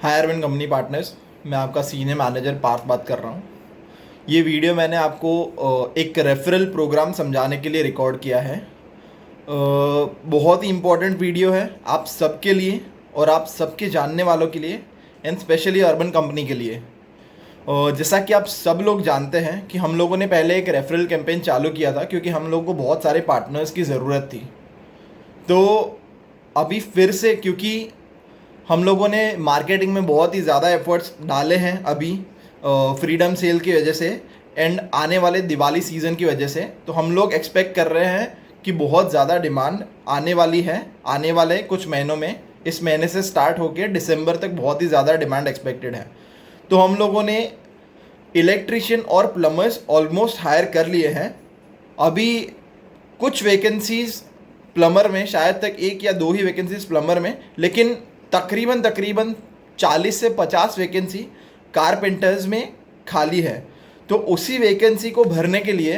हाय Arvind company partners. मैं आपका senior manager Partha बात कर रहा हूँ। ये वीडियो मैंने आपको एक रेफरल प्रोग्राम समझाने के लिए रिकॉर्ड किया है। बहुत ही इम्पोर्टेंट वीडियो है आप सबके लिए और आप सबके जानने वालों के लिए एंड स्पेशली अर्बन कंपनी के लिए। जैसा कि आप सब लोग जानते हैं कि हम लोगों ने पहले एक रेफरल कैंपेन चालू किया था क्योंकि हम लोगों को बहुत सारे पार्टनर्स की ज़रूरत थी। तो अभी फिर से क्योंकि हम लोगों ने मार्केटिंग में बहुत ही ज़्यादा एफर्ट्स डाले हैं अभी फ्रीडम सेल की वजह से एंड आने वाले दिवाली सीज़न की वजह से, तो हम लोग एक्सपेक्ट कर रहे हैं कि बहुत ज़्यादा डिमांड आने वाली है आने वाले कुछ महीनों में। इस महीने से स्टार्ट होकर दिसंबर तक बहुत ही ज़्यादा डिमांड एक्सपेक्टेड है। तो हम लोगों ने इलेक्ट्रिशियन और प्लम्बर्स ऑलमोस्ट हायर कर लिए हैं। अभी कुछ वैकेंसीज प्लम्बर में, शायद तक एक या दो ही वैकेंसीज प्लम्बर में, लेकिन तकरीबन 40 से 50 वैकेंसी कारपेंटर्स में खाली है। तो उसी वैकेंसी को भरने के लिए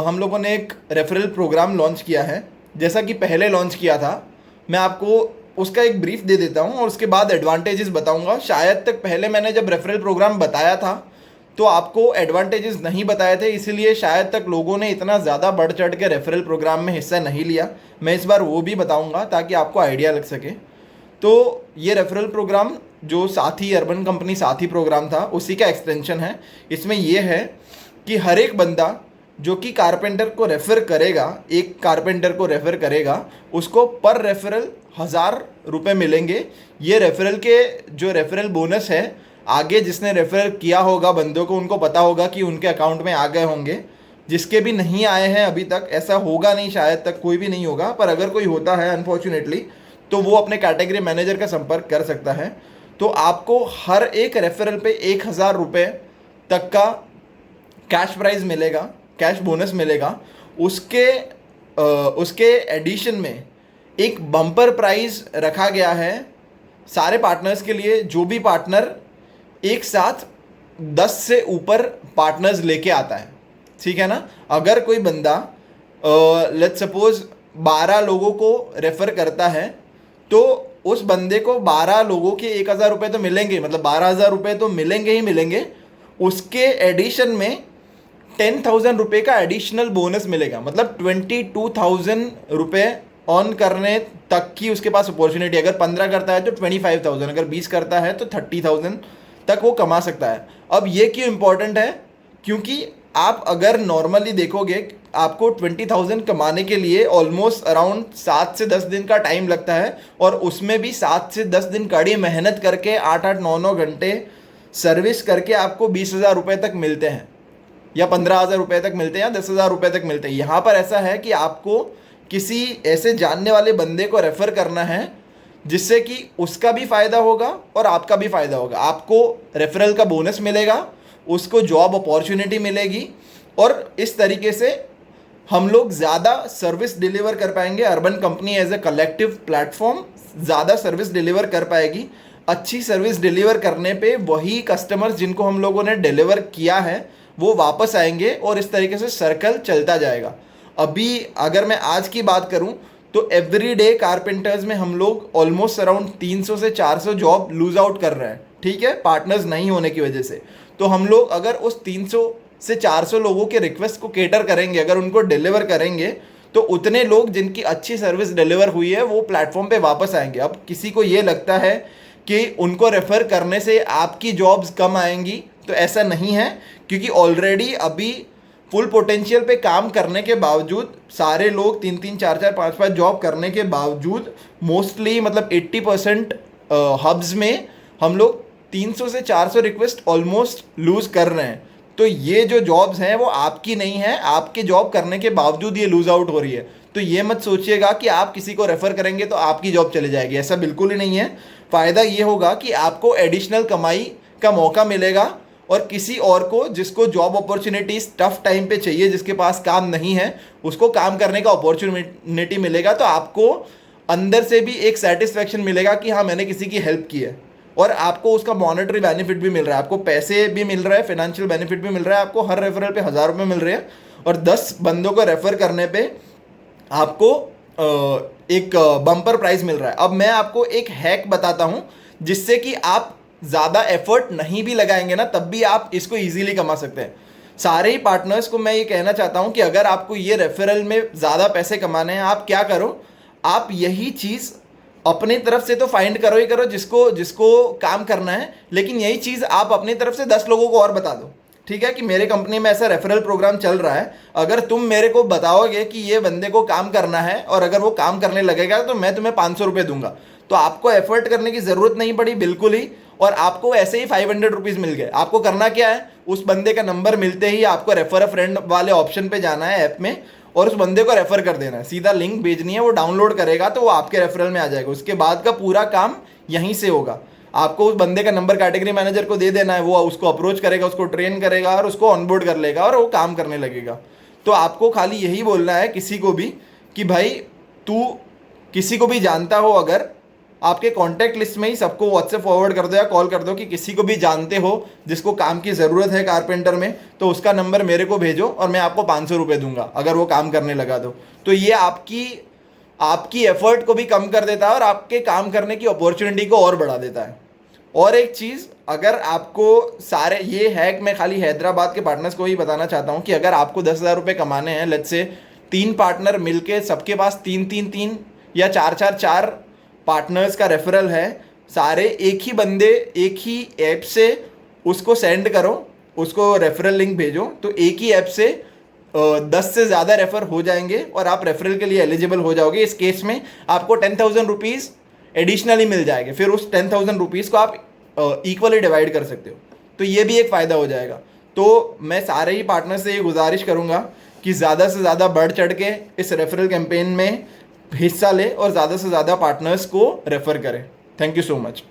हम लोगों ने एक रेफरल प्रोग्राम लॉन्च किया है। जैसा कि पहले लॉन्च किया था, मैं आपको उसका एक ब्रीफ दे देता हूँ और उसके बाद एडवांटेजेस बताऊँगा। शायद तक पहले मैंने जब रेफरल प्रोग्राम बताया था तो आपको एडवांटेजेस नहीं बताए थे, इसीलिए शायद तक लोगों ने इतना ज़्यादा बढ़ चढ़ के रेफरल प्रोग्राम में हिस्सा नहीं लिया। मैं इस बार वो भी बताऊँगा ताकि आपको आइडिया लग सके। तो ये रेफरल प्रोग्राम जो साथी अर्बन कंपनी साथी प्रोग्राम था उसी का एक्सटेंशन है। इसमें यह है कि हर एक बंदा जो कि कारपेंटर को रेफ़र करेगा, एक कारपेंटर को रेफ़र करेगा, उसको पर रेफरल 1000 रुपये मिलेंगे। ये रेफरल के जो रेफरल बोनस है, आगे जिसने रेफर किया होगा बंदों को उनको पता होगा कि उनके अकाउंट में आ गए होंगे। जिसके भी नहीं आए हैं अभी तक, ऐसा होगा नहीं, शायद तक कोई भी नहीं होगा, पर अगर कोई होता है अनफॉर्चुनेटली तो वो अपने कैटेगरी मैनेजर का संपर्क कर सकता है। तो आपको हर एक रेफरल पे 1000 रुपये तक का कैश प्राइज़ मिलेगा, कैश बोनस मिलेगा। उसके एडिशन में एक बम्पर प्राइज़ रखा गया है सारे पार्टनर्स के लिए। जो भी पार्टनर एक साथ 10 से ऊपर पार्टनर्स लेके आता है, ठीक है ना। अगर कोई बंदा लेट्स सपोज 12 लोगों को रेफ़र करता है तो उस बंदे को 12 लोगों के 1000 रुपये तो मिलेंगे, मतलब 12,000 रुपये तो मिलेंगे ही मिलेंगे। उसके एडिशन में 10,000 रुपये का एडिशनल बोनस मिलेगा, मतलब 22,000 रुपये अर्न करने तक की उसके पास अपॉर्चुनिटी। अगर 15 करता है तो 25,000, अगर 20 करता है तो 30,000 तक वो कमा सकता है। अब ये क्यों इम्पोर्टेंट है? क्योंकि आप अगर नॉर्मली देखोगे, आपको 20,000 कमाने के लिए ऑलमोस्ट अराउंड 7 से 10 दिन का टाइम लगता है, और उसमें भी 7 से 10 दिन कड़ी मेहनत करके 8-8 9-9 घंटे सर्विस करके आपको 20,000 रुपये तक मिलते हैं, या 15,000 रुपये तक मिलते हैं, या 10,000 रुपये तक मिलते हैं। यहाँ पर ऐसा है कि आपको किसी ऐसे जानने वाले बंदे को रेफ़र करना है जिससे कि उसका भी फ़ायदा होगा और आपका भी फ़ायदा होगा। आपको रेफरल का बोनस मिलेगा, उसको जॉब अपॉर्चुनिटी मिलेगी, और इस तरीके से हम लोग ज़्यादा सर्विस डिलीवर कर पाएंगे। Urban company as a collective platform ज़्यादा सर्विस डिलीवर कर पाएगी। अच्छी सर्विस डिलीवर करने पे वही कस्टमर्स जिनको हम लोगों ने डिलीवर किया है वो वापस आएंगे, और इस तरीके से सर्कल चलता जाएगा। अभी अगर मैं आज की बात करूं तो एवरी डे कारपेंटर्स में हम लोग ऑलमोस्ट अराउंड 300 से 400 जॉब लूज आउट कर रहे हैं, ठीक है, पार्टनर्स नहीं होने की वजह से। तो हम लोग अगर उस 300 से 400 लोगों के रिक्वेस्ट को केटर करेंगे, अगर उनको डिलीवर करेंगे, तो उतने लोग जिनकी अच्छी सर्विस डिलीवर हुई है वो प्लेटफॉर्म पे वापस आएंगे। अब किसी को ये लगता है कि उनको रेफ़र करने से आपकी जॉब्स कम आएंगी, तो ऐसा नहीं है, क्योंकि ऑलरेडी अभी फुल पोटेंशियल पे काम करने के बावजूद सारे लोग 3-3 4-4 5-5 जॉब करने के बावजूद मोस्टली मतलब 80% हब्स में हम लोग 300 से 400 रिक्वेस्ट ऑलमोस्ट लूज़ कर रहे हैं। तो ये जो जॉब्स हैं वो आपकी नहीं है, आपके जॉब करने के बावजूद ये लूज़ आउट हो रही है। तो ये मत सोचिएगा कि आप किसी को रेफ़र करेंगे तो आपकी जॉब चली जाएगी, ऐसा बिल्कुल ही नहीं है। फ़ायदा ये होगा कि आपको एडिशनल कमाई का मौका मिलेगा, और किसी और को जिसको जॉब अपॉर्चुनिटीज टफ टाइम पे चाहिए, जिसके पास काम नहीं है, उसको काम करने का अपॉर्चुनिटी मिलेगा। तो आपको अंदर से भी एक सेटिस्फेक्शन मिलेगा कि हाँ मैंने किसी की हेल्प की है, और आपको उसका मॉनेटरी बेनिफिट भी मिल रहा है, आपको पैसे भी मिल रहा है, फाइनेंशियल बेनिफिट भी मिल रहा है। आपको हर रेफरल पे 1000 रुपये मिल रहे हैं, और 10 बंदों को रेफ़र करने पे आपको एक बम्पर प्राइस मिल रहा है। अब मैं आपको एक हैक बताता हूँ जिससे कि आप ज़्यादा एफर्ट नहीं भी लगाएंगे ना, तब भी आप इसको ईजिली कमा सकते हैं। सारे ही पार्टनर्स को मैं ये कहना चाहता हूँ कि अगर आपको ये रेफरल में ज़्यादा पैसे कमाने हैं, आप क्या करो, आप यही चीज़ अपनी तरफ से तो फाइंड करो ही करो जिसको जिसको काम करना है, लेकिन यही चीज़ आप अपनी तरफ से 10 लोगों को और बता दो। ठीक है कि मेरे कंपनी में ऐसा रेफरल प्रोग्राम चल रहा है, अगर तुम मेरे को बताओगे कि ये बंदे को काम करना है और अगर वो काम करने लगेगा तो मैं तुम्हें 500 रुपये दूंगा। तो आपको एफर्ट करने की ज़रूरत नहीं पड़ी बिल्कुल ही, और आपको ऐसे ही 500 रुपीज़ मिल गए। आपको करना क्या है, उस बंदे का नंबर मिलते ही आपको रेफर अ फ्रेंड वाले ऑप्शन पे जाना है ऐप में, और उस बंदे को रेफर कर देना है। सीधा लिंक भेजनी है, वो डाउनलोड करेगा तो वो आपके रेफरल में आ जाएगा। उसके बाद का पूरा काम यहीं से होगा। आपको उस बंदे का नंबर कैटेगरी मैनेजर को दे देना है, वो उसको अप्रोच करेगा, उसको ट्रेन करेगा और उसको ऑनबोर्ड कर लेगा और वो काम करने लगेगा। तो आपको खाली यही बोलना है किसी को भी कि भाई तू किसी को भी जानता हो, अगर आपके कॉन्टैक्ट लिस्ट में ही सबको व्हाट्सएप फॉरवर्ड कर दो या कॉल कर दो कि किसी को भी जानते हो जिसको काम की ज़रूरत है कारपेंटर में, तो उसका नंबर मेरे को भेजो और मैं आपको 500 रुपये दूंगा अगर वो काम करने लगा तो ये आपकी एफर्ट को भी कम कर देता है और आपके काम करने की अपॉर्चुनिटी को और बढ़ा देता है। और एक चीज़, अगर आपको सारे ये हैक मैं खाली हैदराबाद के पार्टनर्स को ही बताना चाहता हूँ कि अगर आपको 10,000 रुपये कमाने हैं, लेट्स से 3 पार्टनर मिलके सबके पास 3 या 4 पार्टनर्स का रेफरल है, सारे एक ही बंदे एक ही ऐप से उसको सेंड करो, उसको रेफरल लिंक भेजो, तो एक ही ऐप से 10 से ज़्यादा रेफर हो जाएंगे और आप रेफरल के लिए एलिजिबल हो जाओगे। इस केस में आपको 10,000 रुपीज़ एडिशनली मिल जाएंगे, फिर उस 10,000 रुपीज़ को आप इक्वली डिवाइड कर सकते हो, तो ये भी एक फ़ायदा हो जाएगा। तो मैं सारे ही पार्टनर से ये गुजारिश करूँगा कि ज़्यादा से ज़्यादा बढ़ चढ़ के इस रेफरल कैंपेन में हिस्सा ले और ज़्यादा से ज़्यादा पार्टनर्स को रेफ़र करें। Thank you so much.